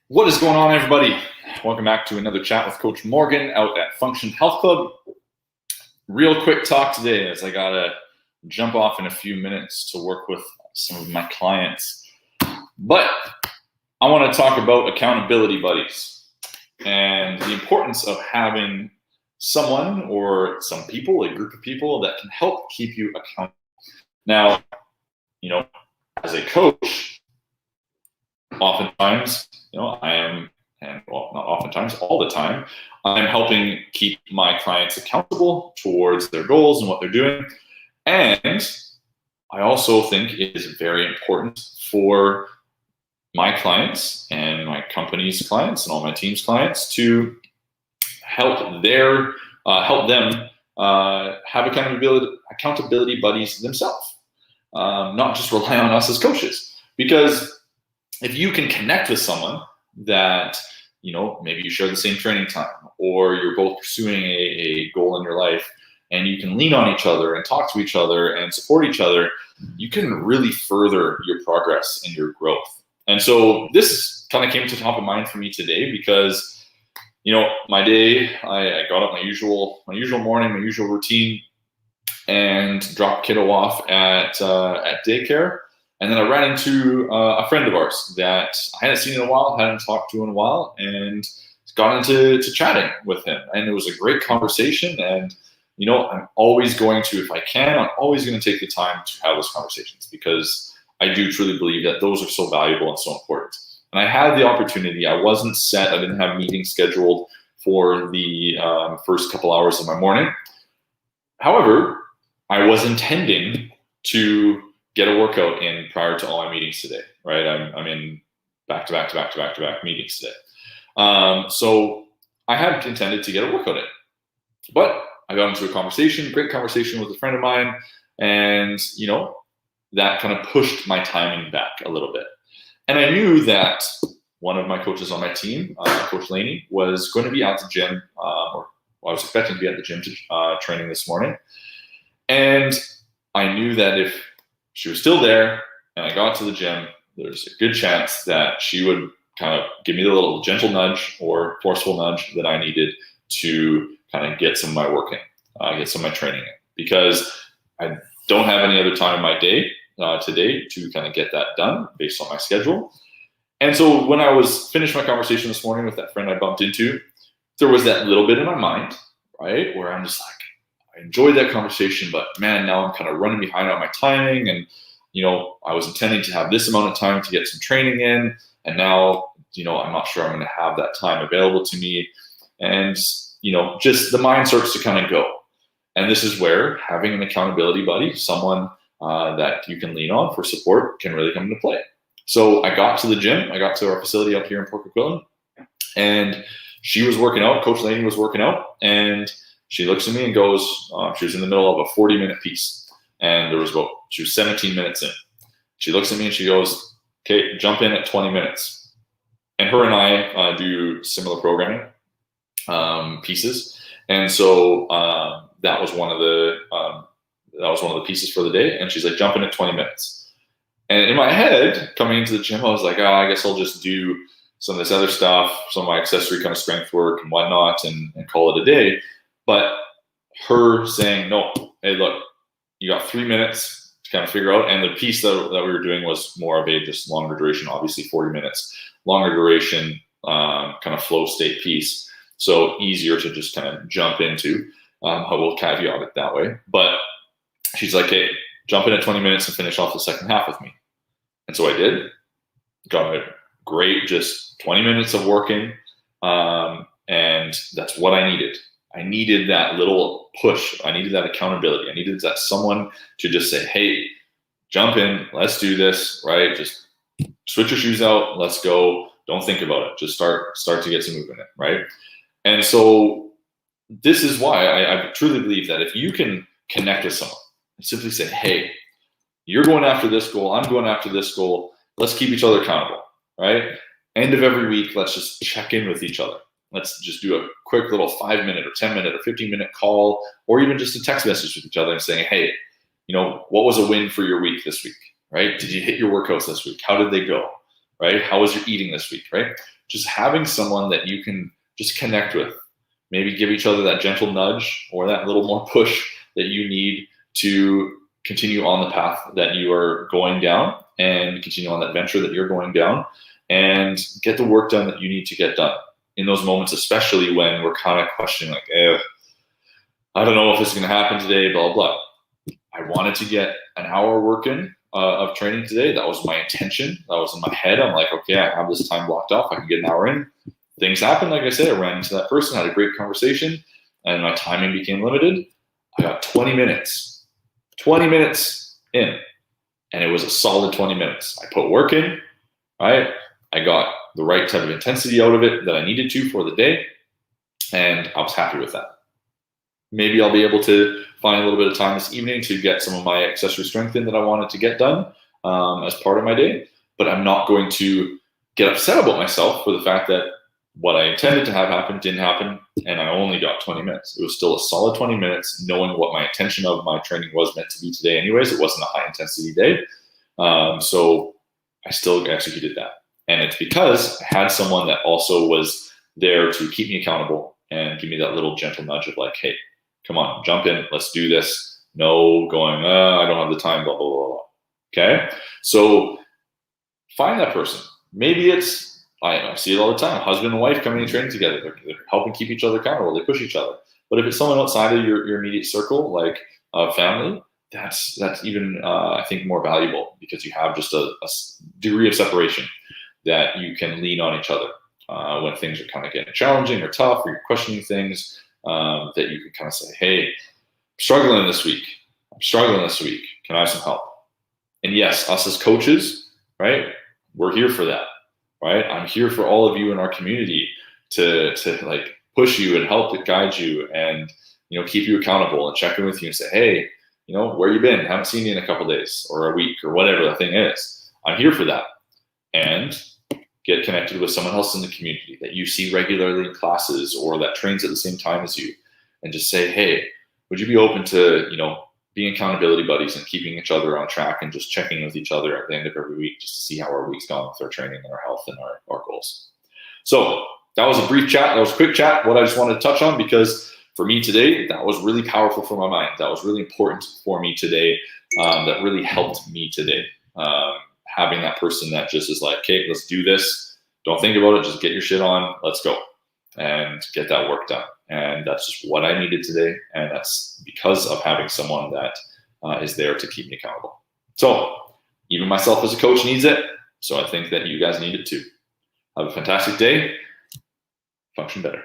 What is going on, everybody? Welcome back to another chat with Coach Morgan out at Function Health Club. Real quick talk today as I gotta jump off in a few minutes to work with some of my clients. But I want to talk about accountability buddies and the importance of having someone or some people, a group of people that can help keep you accountable. Now, as a coach, oftentimes, I am, and well, not oftentimes, all the time, I'm helping keep my clients accountable towards their goals and what they're doing. And I also think it is very important for my clients and my company's clients and all my team's clients to help them have accountability buddies themselves, not just rely on us as coaches. Because if you can connect with someone that, maybe you share the same training time, or you're both pursuing a goal in your life, and you can lean on each other and talk to each other and support each other, you can really further your progress and your growth. And so this kind of came to top of mind for me today because, my day, I got up my usual morning, my usual routine, and dropped kiddo off at daycare. And then I ran into a friend of ours that I hadn't seen in a while, hadn't talked to in a while, and got into chatting with him. And it was a great conversation. And, I'm always going to, if I can, I'm always going to take the time to have those conversations because I do truly believe that those are so valuable and so important. And I had the opportunity. I wasn't set. I didn't have meetings scheduled for the first couple hours of my morning. However, I was intending to get a workout in prior to all my meetings today, right? I'm in back-to-back meetings today. So I had intended to get a workout in, but I got into a great conversation with a friend of mine, and, that kind of pushed my timing back a little bit. And I knew that one of my coaches on my team, Coach Laney, was going to be at the gym, I was expecting to be at the gym training this morning. And I knew that if she was still there and I got to the gym, there's a good chance that she would kind of give me the little gentle nudge or forceful nudge that I needed to kind of get some of my work in, get some of my training in, because I don't have any other time in my day today to kind of get that done based on my schedule. And so when I was finished my conversation this morning with that friend I bumped into, there was that little bit in my mind, right, where I'm just like, I enjoyed that conversation, but man, now I'm kind of running behind on my timing. And, I was intending to have this amount of time to get some training in. And now, I'm not sure I'm going to have that time available to me. And, just the mind starts to kind of go. And this is where having an accountability buddy, someone that you can lean on for support, can really come into play. So I got to the gym. I got to our facility up here in Port Coquitlam, and she was working out. Coach Laney was working out, and she looks at me and goes, she was in the middle of a 40-minute piece, and she was 17 minutes in. She looks at me and she goes, okay, jump in at 20 minutes. And her and I do similar programming pieces. And so that was one of the pieces for the day. And she's like, jump in at 20 minutes. And in my head, coming into the gym, I was like, I guess I'll just do some of this other stuff, some of my accessory kind of strength work and whatnot, and call it a day. But her saying, no, hey, look, you got 3 minutes to kind of figure out. And the piece that we were doing was more of a just longer duration, obviously 40 minutes, longer duration kind of flow state piece. So easier to just kind of jump into. I will caveat it that way. But she's like, hey, jump in at 20 minutes and finish off the second half with me. And so I did. Got a great just 20 minutes of working. And that's what I needed. I needed that little push. I needed that accountability. I needed that someone to just say, hey, jump in, let's do this, right? Just switch your shoes out, let's go. Don't think about it. Just start to get some movement in, right? And so this is why I truly believe that if you can connect with someone and simply say, hey, you're going after this goal, I'm going after this goal, let's keep each other accountable, right? End of every week, let's just check in with each other. Let's just do a quick little 5-minute or 10-minute or 15-minute call, or even just a text message with each other and saying, hey, what was a win for your week this week? right? Did you hit your workouts this week? How did they go, right? How was your eating this week, right? Just having someone that you can just connect with, maybe give each other that gentle nudge or that little more push that you need to continue on the path that you are going down and continue on that venture that you're going down and get the work done that you need to get done in those moments, especially when we're kind of questioning like, I don't know if this is going to happen today, blah, blah. I wanted to get an hour work in of training today. That was my intention. That was in my head. I'm like, okay, I have this time blocked off. I can get an hour in. Things happen. Like I said, I ran into that person, had a great conversation, and my timing became limited. I got 20 minutes in, and it was a solid 20 minutes. I put work in, right? I got the right type of intensity out of it that I needed to for the day, and I was happy with that. Maybe I'll be able to find a little bit of time this evening to get some of my accessory strength in that I wanted to get done as part of my day, but I'm not going to get upset about myself for the fact that what I intended to have happen didn't happen, and I only got 20 minutes. It was still a solid 20 minutes, knowing what my intention of my training was meant to be today anyways. It wasn't a high-intensity day, so I still executed that. And it's because I had someone that also was there to keep me accountable and give me that little gentle nudge of like, hey, come on, jump in, let's do this. No going, I don't have the time, blah, blah, blah, blah. Okay? So find that person. Maybe it's, I see it all the time, husband and wife coming and training together. They're helping keep each other accountable. They push each other. But if it's someone outside of your immediate circle, like family, that's even, I think, more valuable because you have just a degree of separation that you can lean on each other when things are kind of getting challenging or tough or you're questioning things, that you can kind of say, hey, I'm struggling this week. Can I have some help? And yes, us as coaches, right, we're here for that, right? I'm here for all of you in our community to like push you and help to guide you and, keep you accountable and check in with you and say, hey, where you been? Haven't seen you in a couple of days or a week or whatever the thing is. I'm here for that. And get connected with someone else in the community that you see regularly in classes or that trains at the same time as you, and just say, hey, would you be open to, being accountability buddies and keeping each other on track and just checking with each other at the end of every week just to see how our week's gone with our training and our health and our goals. So that was a brief chat. That was a quick chat, what I just wanted to touch on, because for me today, that was really powerful for my mind. That was really important for me today. That really helped me today. Having that person that just is like, okay, let's do this. Don't think about it. Just get your shit on. Let's go and get that work done. And that's just what I needed today. And that's because of having someone that is there to keep me accountable. So even myself as a coach needs it. So I think that you guys need it too. Have a fantastic day. Function better.